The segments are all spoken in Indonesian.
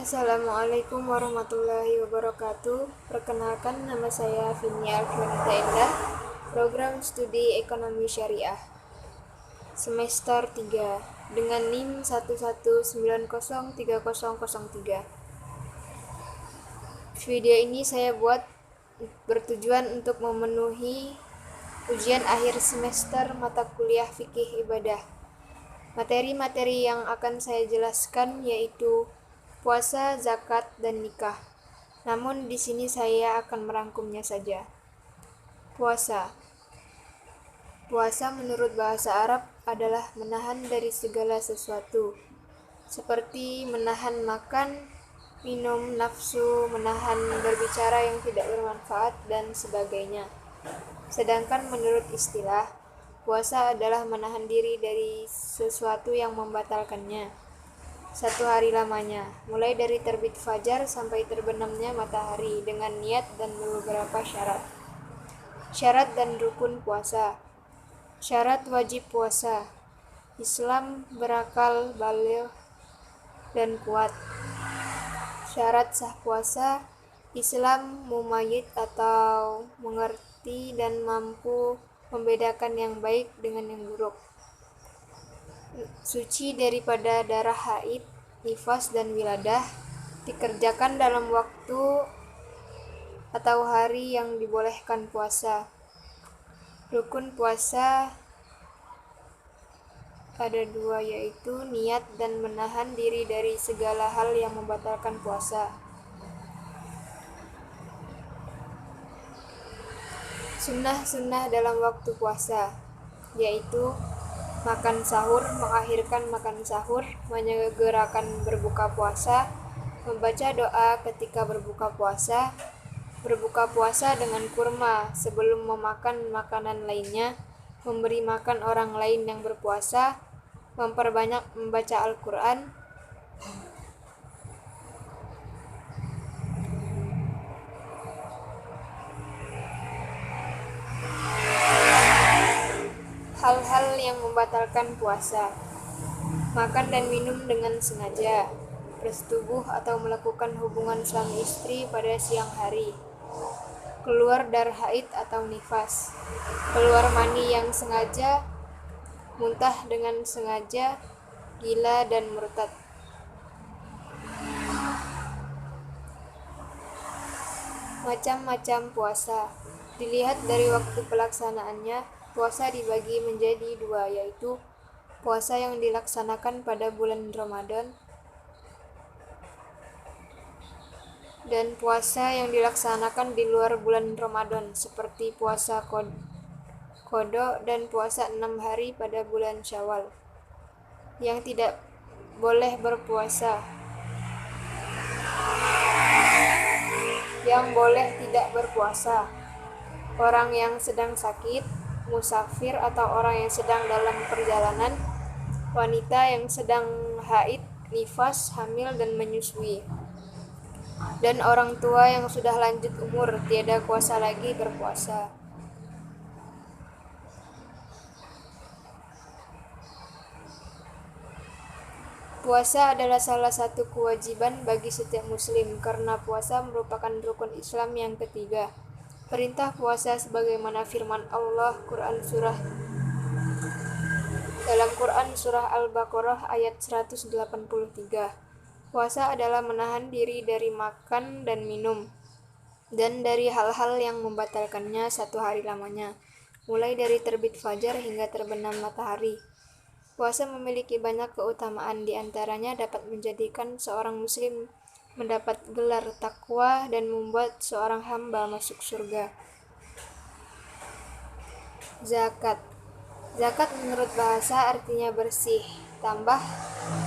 Assalamualaikum warahmatullahi wabarakatuh. Perkenalkan, nama saya Vinia Alfianita Endah, program studi Ekonomi Syariah, semester 3, dengan NIM 1190303. Video ini saya buat bertujuan untuk memenuhi ujian akhir semester mata kuliah Fikih Ibadah. Materi-materi yang akan saya jelaskan yaitu puasa, zakat, dan nikah. Namun di sini saya akan merangkumnya saja. Puasa. Puasa menurut bahasa Arab adalah menahan dari segala sesuatu, seperti menahan makan, minum, nafsu, menahan berbicara yang tidak bermanfaat, dan sebagainya. Sedangkan menurut istilah, puasa adalah menahan diri dari sesuatu yang membatalkannya satu hari lamanya, mulai dari terbit fajar sampai terbenamnya matahari, dengan niat dan beberapa syarat. Syarat dan rukun puasa. Syarat wajib puasa: Islam berakal, baligh, dan kuat. Syarat sah puasa: Islam mumayyid atau mengerti dan mampu membedakan yang baik dengan yang buruk. Suci daripada darah haid, nifas, dan wiladah, dikerjakan dalam waktu atau hari yang dibolehkan puasa. Rukun puasa ada dua, yaitu niat dan menahan diri dari segala hal yang membatalkan puasa. Sunnah-sunnah dalam waktu puasa, yaitu makan sahur, mengakhirkan makan sahur, menyegerakan berbuka puasa, membaca doa ketika berbuka puasa dengan kurma sebelum memakan makanan lainnya, memberi makan orang lain yang berpuasa, memperbanyak membaca Al-Quran, hal-hal yang membatalkan puasa. Makan dan minum dengan sengaja, bersetubuh atau melakukan hubungan suami istri pada siang hari, keluar darah haid atau nifas, keluar mani yang sengaja, muntah dengan sengaja, gila, dan murtad. Macam-macam puasa. Dilihat dari waktu pelaksanaannya, puasa dibagi menjadi dua, yaitu puasa yang dilaksanakan pada bulan Ramadan dan puasa yang dilaksanakan di luar bulan Ramadan, seperti puasa qada dan puasa 6 hari pada bulan Syawal. Yang tidak boleh berpuasa. Yang boleh tidak berpuasa: orang yang sedang sakit, musafir atau orang yang sedang dalam perjalanan, wanita yang sedang haid, nifas, hamil, dan menyusui, dan orang tua yang sudah lanjut umur tiada kuasa lagi berpuasa. Puasa adalah salah satu kewajiban bagi setiap muslim, karena puasa merupakan rukun Islam yang ketiga. Perintah puasa sebagaimana firman Allah dalam Quran surah Al-Baqarah ayat 183. Puasa adalah menahan diri dari makan dan minum, dan dari hal-hal yang membatalkannya satu hari lamanya, mulai dari terbit fajar hingga terbenam matahari. Puasa memiliki banyak keutamaan, di antaranya dapat menjadikan seorang muslim mendapat gelar takwa dan membuat seorang hamba masuk surga. Zakat. Zakat menurut bahasa artinya bersih, tambah,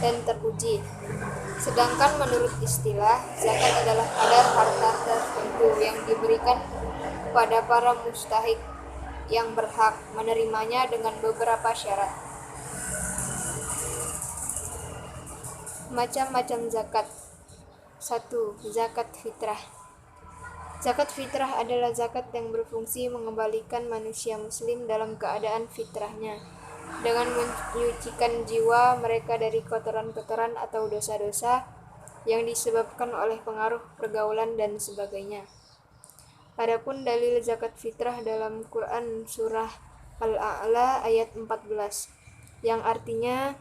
dan terpuji. Sedangkan menurut istilah, zakat adalah kadar harta tertentu yang diberikan kepada para mustahik yang berhak menerimanya dengan beberapa syarat. Macam-macam zakat. 1. Zakat fitrah. Zakat fitrah adalah zakat yang berfungsi mengembalikan manusia muslim dalam keadaan fitrahnya, dengan menyucikan jiwa mereka dari kotoran-kotoran atau dosa-dosa, yang disebabkan oleh pengaruh pergaulan dan sebagainya. Adapun dalil zakat fitrah dalam Quran surah Al-A'la ayat 14 yang artinya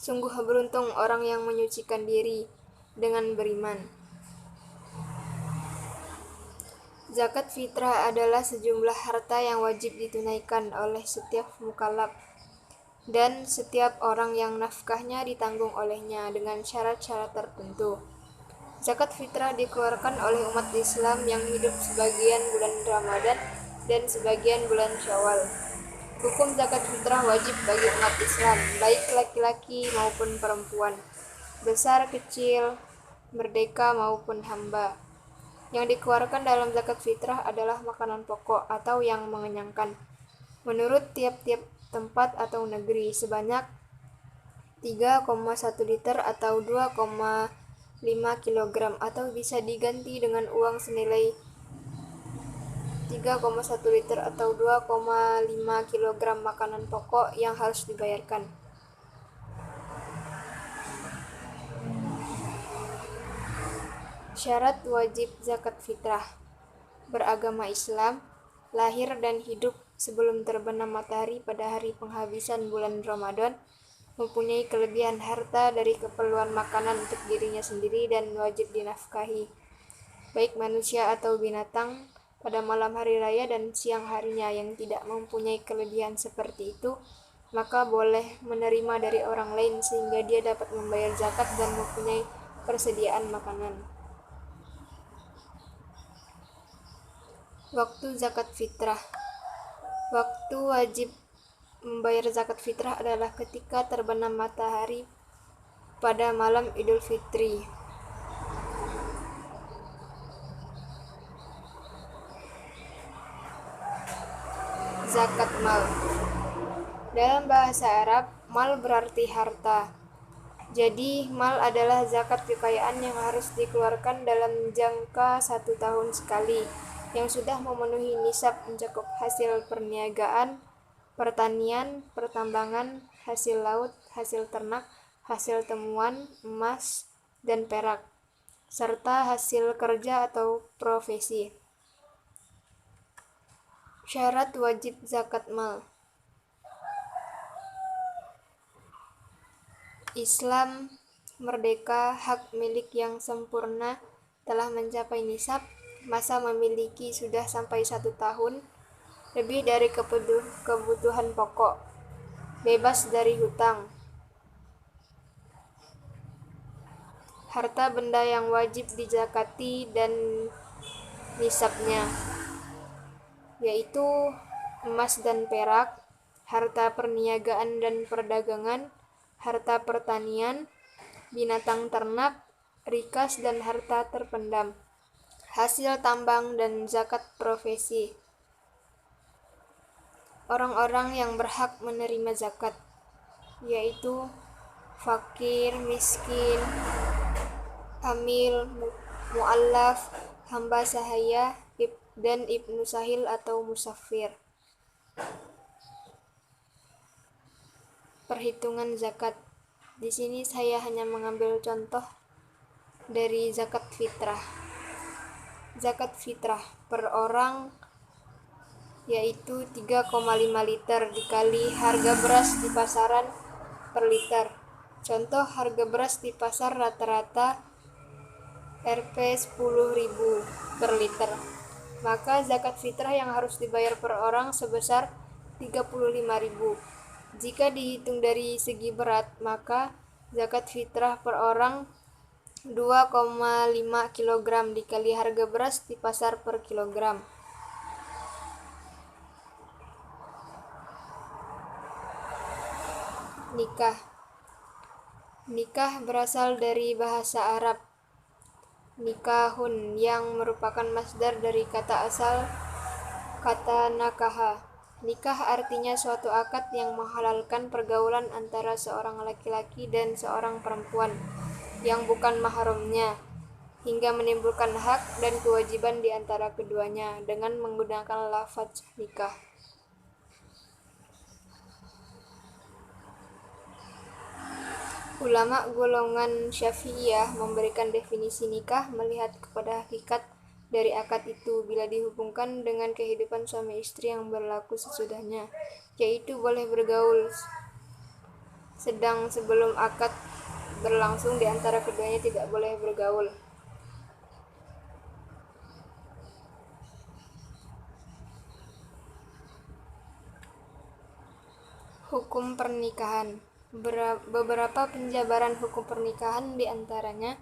sungguh beruntung orang yang menyucikan diri dengan beriman. Zakat fitrah adalah sejumlah harta yang wajib ditunaikan oleh setiap mukallaf dan setiap orang yang nafkahnya ditanggung olehnya dengan syarat-syarat tertentu. Zakat fitrah dikeluarkan oleh umat Islam yang hidup sebagian bulan Ramadan dan sebagian bulan Syawal. Hukum zakat fitrah wajib bagi umat Islam, baik laki-laki maupun perempuan, besar kecil, merdeka maupun hamba. Yang dikeluarkan dalam zakat fitrah adalah makanan pokok atau yang mengenyangkan, menurut tiap-tiap tempat atau negeri, sebanyak 3,1 liter atau 2,5 kg atau bisa diganti dengan uang senilai 3,1 liter atau 2,5 kg makanan pokok yang harus dibayarkan. Syarat wajib zakat fitrah: beragama Islam, lahir dan hidup sebelum terbenam matahari pada hari penghabisan bulan Ramadan, mempunyai kelebihan harta dari keperluan makanan untuk dirinya sendiri dan wajib dinafkahi, baik manusia atau binatang, pada malam hari raya dan siang harinya. Yang tidak mempunyai kelebihan seperti itu, maka boleh menerima dari orang lain sehingga dia dapat membayar zakat dan mempunyai persediaan makanan. Waktu zakat fitrah. Waktu wajib membayar zakat fitrah adalah ketika terbenam matahari pada malam Idul Fitri. Zakat mal. Dalam bahasa Arab, mal berarti harta. Jadi, mal adalah zakat kekayaan yang harus dikeluarkan dalam jangka 1 tahun sekali, yang sudah memenuhi nisab, mencakup hasil perniagaan, pertanian, pertambangan, hasil laut, hasil ternak, hasil temuan, emas, dan perak, serta hasil kerja atau profesi. Syarat wajib zakat mal. Islam, merdeka, hak milik yang sempurna, telah mencapai nisab, masa memiliki sudah sampai 1 tahun, lebih dari kebutuhan pokok, bebas dari hutang. Harta benda yang wajib dizakati dan nisabnya, yaitu emas dan perak, harta perniagaan dan perdagangan, harta pertanian, binatang ternak, rikas dan harta terpendam, hasil tambang dan zakat profesi. Orang-orang yang berhak menerima zakat, yaitu fakir, miskin, amil, mu'allaf, hamba sahaya, dan ibnu sahil atau musafir. Perhitungan zakat. Di sini saya hanya mengambil contoh dari zakat fitrah. Zakat fitrah per orang yaitu 3,5 liter dikali harga beras di pasaran per liter. Contoh harga beras di pasar rata-rata Rp 10.000 per liter. Maka zakat fitrah yang harus dibayar per orang sebesar 35.000. Jika dihitung dari segi berat, maka zakat fitrah per orang 2,5 kg dikali harga beras di pasar per kilogram. Nikah. Nikah berasal dari bahasa Arab nikahun yang merupakan masdar dari kata asal kata nakaha. Nikah artinya suatu akad yang menghalalkan pergaulan antara seorang laki-laki dan seorang perempuan yang bukan mahramnya, hingga menimbulkan hak dan kewajiban di antara keduanya dengan menggunakan lafaz nikah. Ulama golongan Syafi'iyah memberikan definisi nikah melihat kepada hakikat dari akad itu bila dihubungkan dengan kehidupan suami istri yang berlaku sesudahnya, yaitu boleh bergaul, sedang sebelum akad berlangsung di antara keduanya tidak boleh bergaul. Hukum pernikahan. Beberapa penjabaran hukum pernikahan diantaranya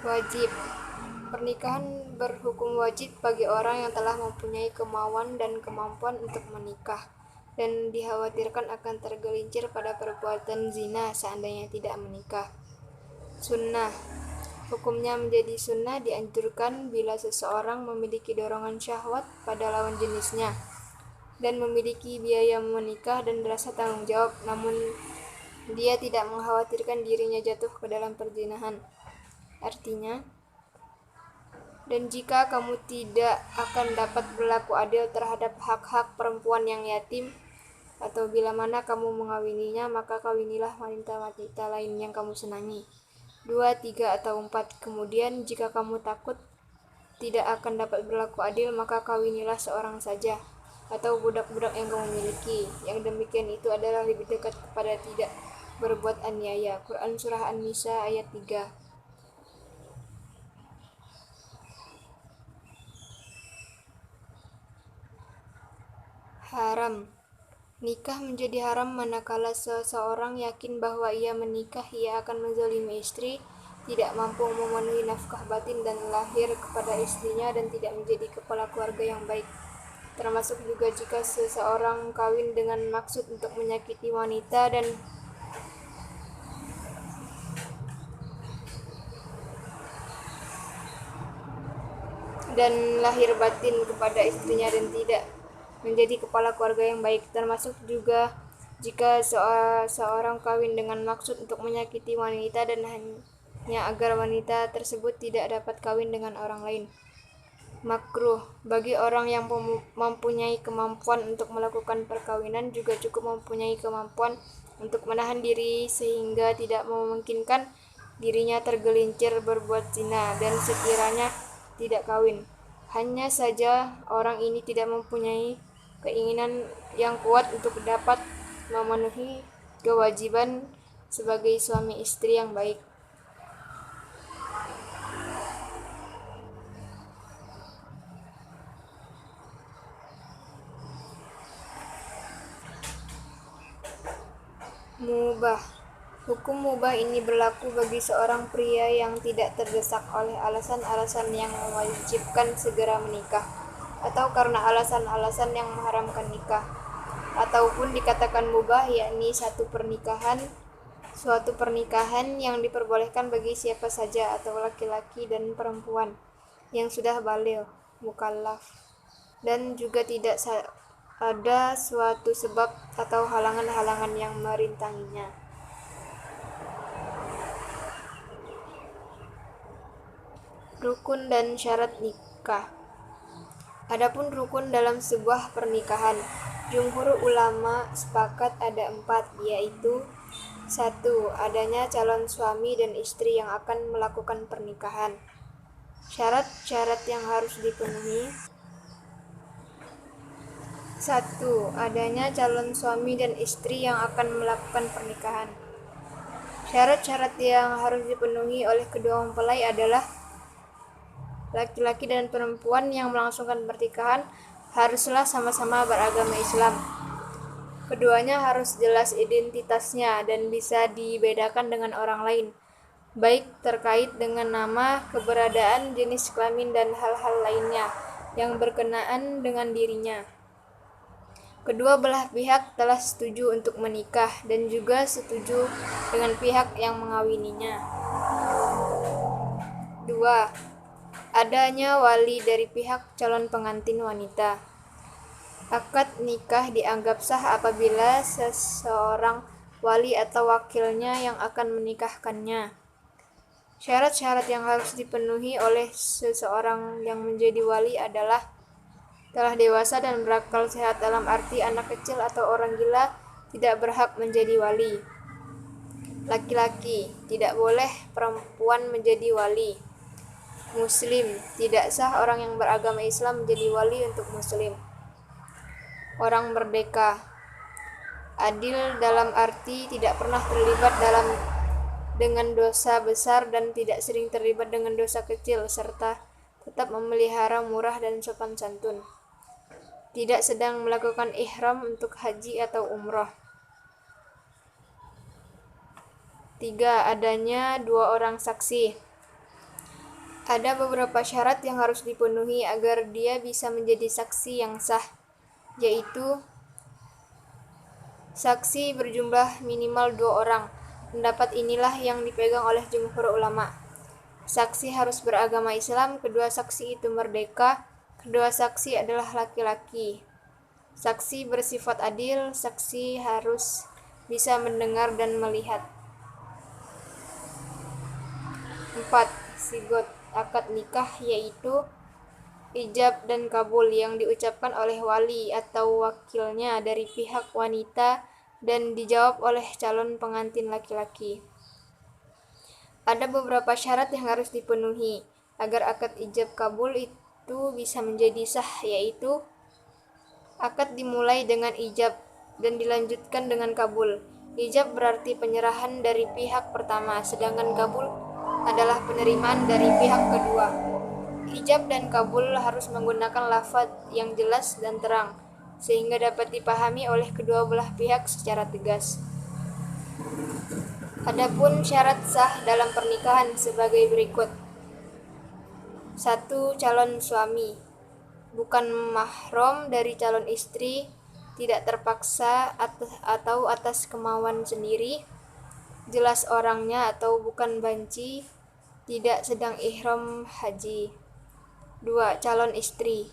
wajib. Pernikahan berhukum wajib bagi orang yang telah mempunyai kemauan dan kemampuan untuk menikah dan dikhawatirkan akan tergelincir pada perbuatan zina seandainya tidak menikah. Sunnah. Hukumnya menjadi sunnah dianjurkan bila seseorang memiliki dorongan syahwat pada lawan jenisnya dan memiliki biaya menikah dan rasa tanggung jawab, namun dia tidak mengkhawatirkan dirinya jatuh ke dalam perzinahan. Artinya, dan jika kamu tidak akan dapat berlaku adil terhadap hak-hak perempuan yang yatim, atau bila mana kamu mengawininya, maka kawinilah wanita-wanita lain yang kamu senangi. 2, 3, atau 4. Kemudian jika kamu takut tidak akan dapat berlaku adil, maka kawinilah seorang saja, atau budak-budak yang kamu miliki. Yang demikian itu adalah lebih dekat kepada tidak berbuat aniaya. Quran Surah An-Nisa ayat 3. Haram. Nikah menjadi haram manakala seseorang yakin bahwa ia menikah ia akan menzalimi istri, tidak mampu memenuhi nafkah batin dan lahir kepada istrinya, dan tidak menjadi kepala keluarga yang baik. Termasuk juga jika seseorang kawin dengan maksud untuk menyakiti wanita dan lahir batin kepada istrinya dan tidak menjadi kepala keluarga yang baik. Termasuk juga jika seorang kawin dengan maksud untuk menyakiti wanita dan hanya agar wanita tersebut tidak dapat kawin dengan orang lain. Makruh. Bagi orang yang mempunyai kemampuan untuk melakukan perkawinan juga cukup mempunyai kemampuan untuk menahan diri sehingga tidak memungkinkan dirinya tergelincir berbuat zina dan sekiranya tidak kawin. Hanya saja orang ini tidak mempunyai keinginan yang kuat untuk dapat memenuhi kewajiban sebagai suami istri yang baik. Mubah. Hukum mubah ini berlaku bagi seorang pria yang tidak terdesak oleh alasan-alasan yang mewajibkan segera menikah, atau karena alasan-alasan yang mengharamkan nikah, ataupun dikatakan mubah, yakni suatu pernikahan yang diperbolehkan bagi siapa saja atau laki-laki dan perempuan yang sudah baligh, mukallaf, dan juga tidak ada suatu sebab atau halangan-halangan yang merintanginya. Rukun dan syarat nikah. Adapun rukun dalam sebuah pernikahan, jumhur ulama sepakat ada 4, yaitu 1. Adanya calon suami dan istri yang akan melakukan pernikahan. Syarat-syarat yang harus dipenuhi. 1. Adanya calon suami dan istri yang akan melakukan pernikahan. Syarat-syarat yang harus dipenuhi oleh kedua mempelai adalah laki-laki dan perempuan yang melangsungkan pernikahan haruslah sama-sama beragama Islam. Keduanya harus jelas identitasnya dan bisa dibedakan dengan orang lain, baik terkait dengan nama, keberadaan, jenis kelamin, dan hal-hal lainnya yang berkenaan dengan dirinya. Kedua belah pihak telah setuju untuk menikah dan juga setuju dengan pihak yang mengawininya. 2. Adanya wali dari pihak calon pengantin wanita. Akad nikah dianggap sah apabila seseorang wali atau wakilnya yang akan menikahkannya. Syarat-syarat yang harus dipenuhi oleh seseorang yang menjadi wali adalah telah dewasa dan berakal sehat, dalam arti anak kecil atau orang gila tidak berhak menjadi wali. Laki-laki, tidak boleh perempuan menjadi wali. Muslim, tidak sah orang yang beragama Islam menjadi wali untuk muslim. Orang merdeka, adil dalam arti tidak pernah terlibat dengan dosa besar dan tidak sering terlibat dengan dosa kecil, serta tetap memelihara murah dan sopan santun. Tidak sedang melakukan ihram untuk haji atau umroh. 3. Adanya 2 orang saksi. Ada beberapa syarat yang harus dipenuhi agar dia bisa menjadi saksi yang sah, yaitu saksi berjumlah minimal 2 orang. Pendapat inilah yang dipegang oleh jumhur ulama. Saksi harus beragama Islam, kedua saksi itu merdeka, kedua saksi adalah laki-laki. Saksi bersifat adil, saksi harus bisa mendengar dan melihat. 4. Sigot akad nikah, yaitu ijab dan kabul yang diucapkan oleh wali atau wakilnya dari pihak wanita dan dijawab oleh calon pengantin laki-laki. Ada beberapa syarat yang harus dipenuhi agar akad ijab kabul itu bisa menjadi sah, yaitu akad dimulai dengan ijab dan dilanjutkan dengan kabul. Ijab berarti penyerahan dari pihak pertama, sedangkan kabul adalah penerimaan dari pihak kedua. Ijab dan kabul harus menggunakan lafaz yang jelas dan terang, sehingga dapat dipahami oleh kedua belah pihak secara tegas. Adapun syarat sah dalam pernikahan sebagai berikut. 1. Calon suami bukan mahram dari calon istri, tidak terpaksa atau atas kemauan sendiri, jelas orangnya atau bukan banci, tidak sedang ihram haji. 2. Calon istri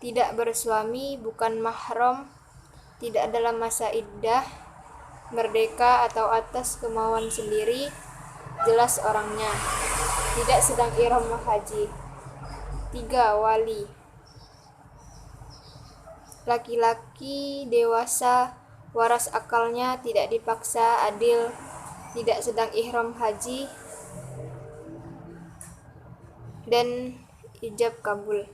tidak bersuami, bukan mahram, tidak dalam masa iddah, merdeka atau atas kemauan sendiri, jelas orangnya, tidak sedang ihram haji. 3. Wali laki-laki dewasa, waras akalnya, tidak dipaksa, adil, tidak sedang ihram haji, dan ijab kabul.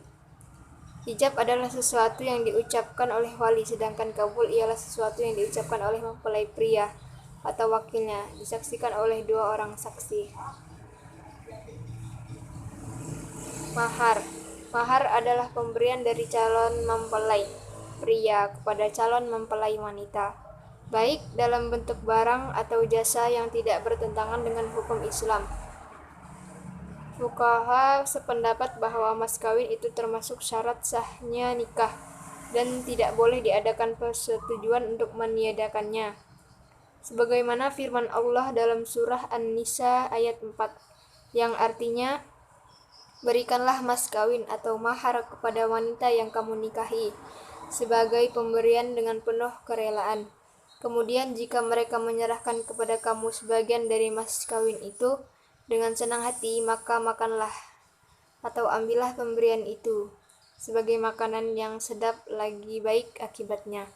Ijab adalah sesuatu yang diucapkan oleh wali, sedangkan kabul ialah sesuatu yang diucapkan oleh mempelai pria atau wakilnya, disaksikan oleh 2 orang saksi. Mahar. Mahar adalah pemberian dari calon mempelai pria kepada calon mempelai wanita, baik dalam bentuk barang atau jasa yang tidak bertentangan dengan hukum Islam. Fuqaha sependapat bahwa mas kawin itu termasuk syarat sahnya nikah dan tidak boleh diadakan persetujuan untuk meniadakannya. Sebagaimana firman Allah dalam surah An-Nisa ayat 4 yang artinya, berikanlah mas kawin atau mahar kepada wanita yang kamu nikahi sebagai pemberian dengan penuh kerelaan. Kemudian jika mereka menyerahkan kepada kamu sebagian dari mas kawin itu dengan senang hati, maka makanlah atau ambillah pemberian itu sebagai makanan yang sedap lagi baik akibatnya.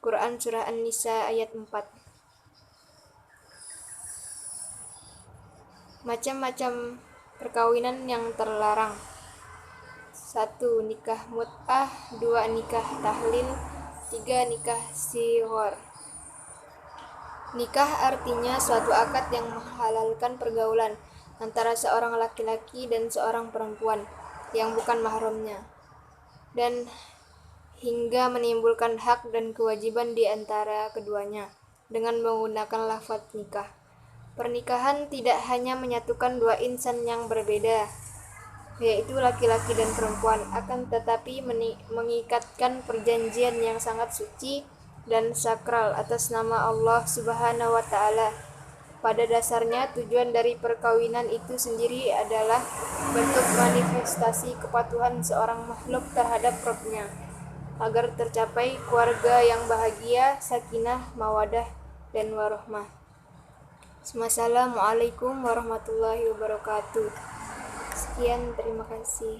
Quran Surah An-Nisa ayat 4. Macam-macam perkawinan yang terlarang. 1. Nikah mut'ah, 2. Nikah tahlil, 3. Nikah sighar. Nikah artinya suatu akad yang menghalalkan pergaulan antara seorang laki-laki dan seorang perempuan yang bukan mahramnya, dan hingga menimbulkan hak dan kewajiban di antara keduanya dengan menggunakan lafaz nikah. Pernikahan tidak hanya menyatukan 2 insan yang berbeda, yaitu laki-laki dan perempuan, akan tetapi mengikatkan perjanjian yang sangat suci dan sakral atas nama Allah Subhanahu wa Ta'ala. Pada dasarnya, tujuan dari perkawinan itu sendiri adalah bentuk manifestasi kepatuhan seorang makhluk terhadap Rabb-nya, agar tercapai keluarga yang bahagia, sakinah, mawadah, dan warahmah. Wassalamualaikum warahmatullahi wabarakatuh. Sekian, terima kasih.